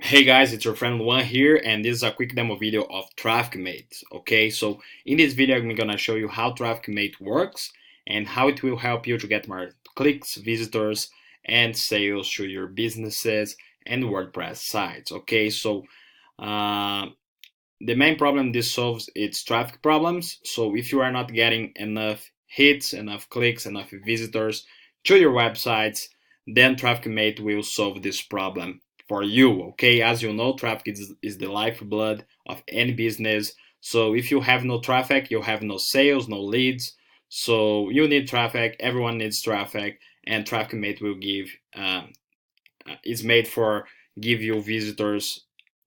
Hey guys, it's your friend Luan here, and this is a quick demo video of TrafficMate. Okay, so in this video, I'm gonna show you how TrafficMate works and how it will help you to get more clicks, visitors, and sales to your businesses and WordPress sites. Okay, so uh, the main problem this solves is traffic problems. So if you are not getting enough hits, enough clicks, enough visitors to your websites, then TrafficMate will solve this problem for you. Okay, as you know, traffic is the lifeblood of any business. So if you have no traffic, you have no sales, no leads. So you need traffic. Everyone needs traffic, and TrafficMate will give. Is made for give you visitors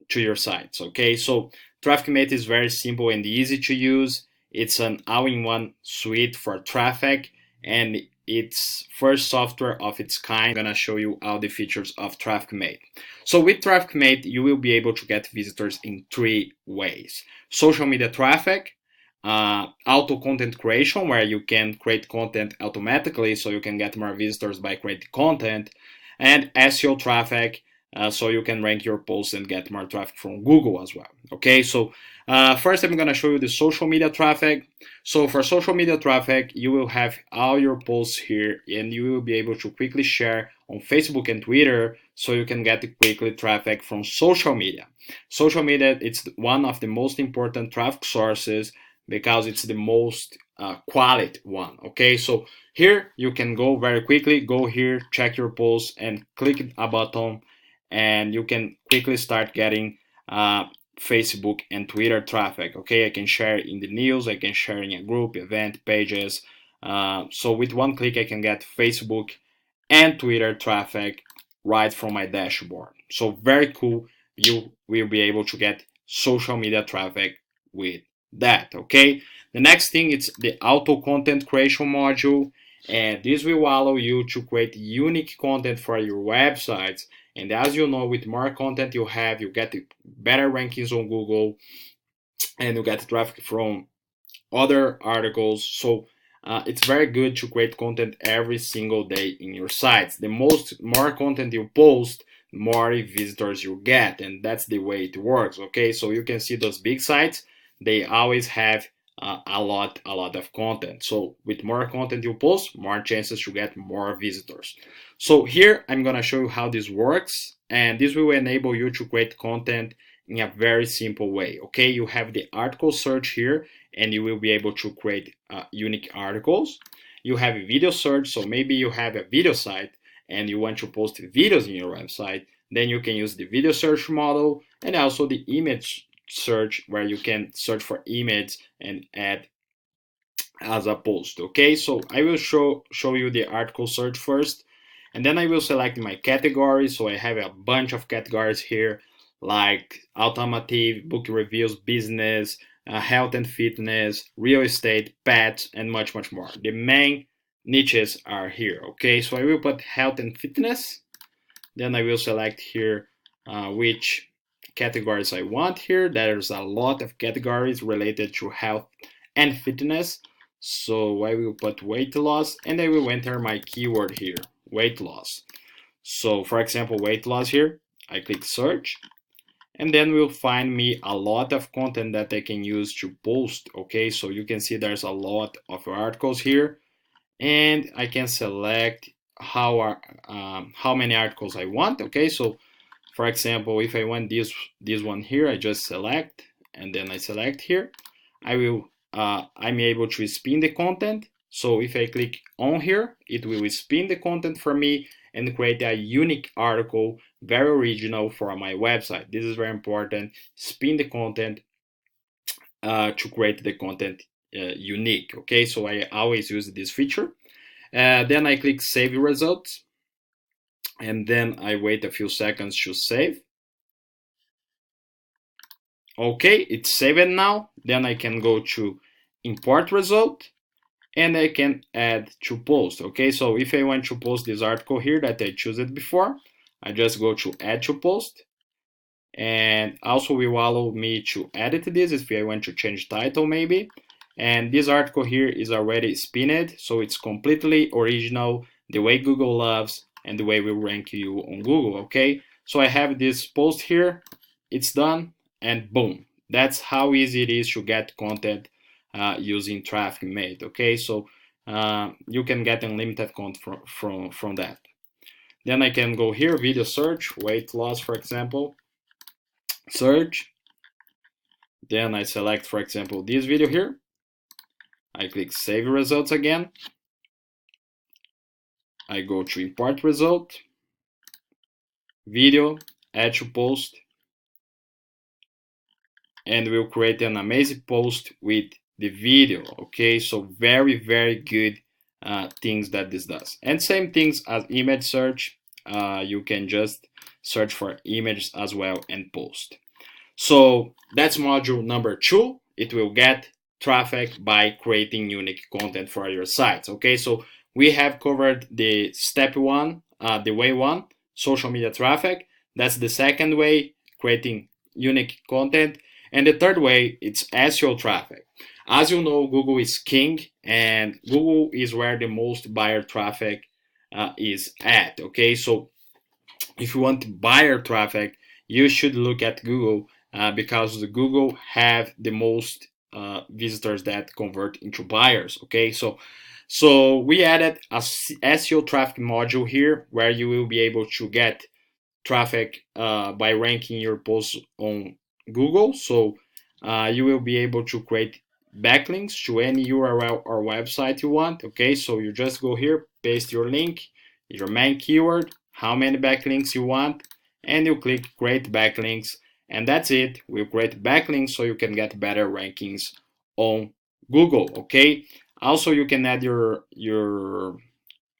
to your sites. Okay, so TrafficMate is very simple and easy to use. It's an all-in-one suite for traffic, and it's first software of its kind. I'm gonna show you all the features of TrafficMate. So with TrafficMate, you will be able to get visitors in three ways: social media traffic, auto content creation, where you can create content automatically so you can get more visitors by creating content, and SEO traffic, so you can rank your posts and get more traffic from Google as well. Okay, so first I'm gonna show you the social media traffic. So for social media traffic, you will have all your posts here, and you will be able to quickly share on Facebook and Twitter, so you can get quickly traffic from social media. Social media, it's one of the most important traffic sources because it's the most quality one. Okay, so here you can go very quickly, go here, check your posts, and click a button, and you can quickly start getting Facebook and Twitter traffic. Okay, I can share in the news, I can share in a group, event, pages. So with one click, I can get Facebook and Twitter traffic right from my dashboard. So very cool. You will be able to get social media traffic with that. Okay, the next thing is the auto content creation module, and this will allow you to create unique content for your websites. And as you know, with more content you have, you get better rankings on Google, and you get traffic from other articles. So it's very good to create content every single day in your sites. The more content you post, more visitors you get, and that's the way it works. Okay, so you can see those big sites, they always have a lot of content. So with more content you post, more chances to get more visitors. So here I'm gonna show you how this works, and this will enable you to create content in a very simple way. Okay, you have the article search here, and you will be able to create unique articles. You have a video search, so maybe you have a video site and you want to post videos in your website, then you can use the video search model, and also the image search, where you can search for image and add as a post. Okay, so I will show you the article search first, and then I will select my categories. So I have a bunch of categories here, like automotive, book reviews, business, health and fitness, real estate, pets, and much more. The main niches are here. Okay, so I will put health and fitness, then I will select here which categories I want here. There's a lot of categories related to health and fitness. So I will put weight loss, and I will enter my keyword here, weight loss. So for example, weight loss here, I click search, and then will find me a lot of content that I can use to post. Okay, so you can see there's a lot of articles here, and I can select how many articles I want. Okay, so for example, if I want this one here, I just select, and then I select here. I'm able to spin the content. So if I click on here, it will spin the content for me and create a unique article, very original for my website. This is very important. Spin the content to create the content unique. Okay, so I always use this feature. Then I click save results, and then I wait a few seconds to save. Okay, it's saved now. Then I can go to import result, and I can add to post. Okay, so if I want to post this article here that I chose it before, I just go to add to post, and also will allow me to edit this if I want to change title maybe. And this article here is already spinned, so it's completely original, the way Google loves and the way we rank you on Google. Okay, So I have this post here, it's done, and boom. That's how easy it is to get content using TrafficMate. Okay, so you can get unlimited content from that. Then I can go here, video search, weight loss, for example, search. Then I select, for example, this video here. I click save results again. I go to import result, video, add to post, and we'll create an amazing post with the video. Okay, so very, very good things that this does. And same things as image search. You can just search for images as well and post. So that's module number 2. It will get traffic by creating unique content for your sites. Okay, so we have covered the step 1, the way 1, social media traffic. That's the second way, creating unique content. And the third way, it's SEO traffic. As you know, Google is king, and Google is where the most buyer traffic is at. Okay, so if you want buyer traffic, you should look at Google because the Google have the most visitors that convert into buyers. Okay, so we added a SEO traffic module here where you will be able to get traffic by ranking your posts on Google. So you will be able to create backlinks to any URL or website you want. Okay, so you just go here, paste your link, your main keyword, how many backlinks you want, and you click create backlinks, and that's it. We'll create backlinks so you can get better rankings on Google. Okay, also you can add your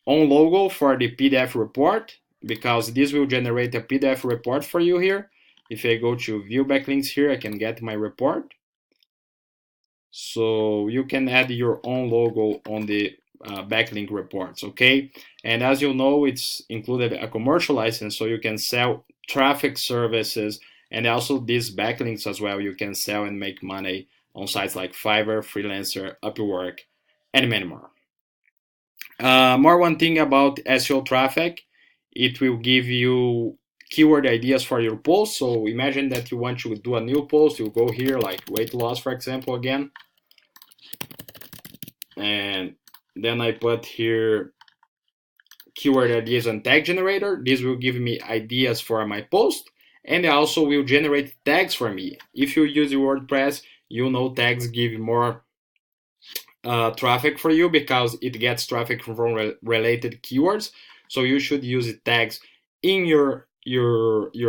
own logo for the PDF report, because this will generate a PDF report for you here. If I go to view backlinks here, I can get my report. So you can add your own logo on the backlink reports, okay? And as you know, it's included a commercial license, so you can sell traffic services, and also these backlinks as well, you can sell and make money on sites like Fiverr, Freelancer, Upwork, and many more. More one thing about SEO traffic, it will give you keyword ideas for your post. So imagine that you want to do a new post, you go here like weight loss, for example, again, and then I put here keyword ideas and tag generator. This will give me ideas for my post, and also will generate tags for me. If you use WordPress, you know tags give more traffic for you because it gets traffic from related keywords. So you should use tags in your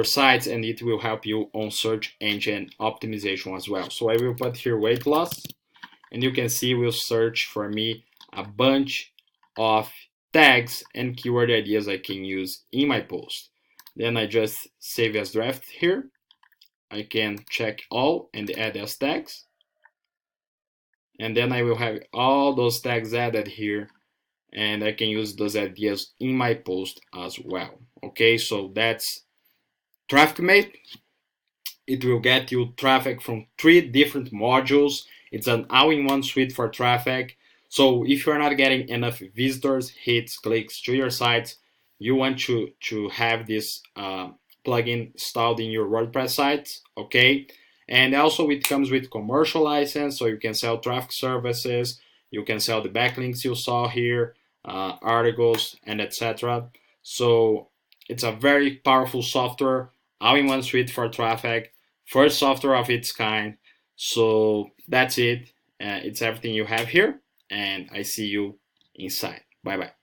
sites, and it will help you on search engine optimization as well. So I will put here weight loss, and you can see it will search for me a bunch of tags and keyword ideas I can use in my post. Then I just save as draft here. I can check all and add as tags, and then I will have all those tags added here, and I can use those ideas in my post as well. Okay, so that's TrafficMate. It will get you traffic from 3 different modules. It's an all-in-one suite for traffic. So if you're not getting enough visitors, hits, clicks to your sites, you want to have this plugin installed in your WordPress sites, okay? And also it comes with commercial license, so you can sell traffic services, you can sell the backlinks you saw here, articles, and etc. So it's a very powerful software, all-in-one suite for traffic, first software of its kind. So that's it. It's everything you have here, and I see you inside. Bye bye.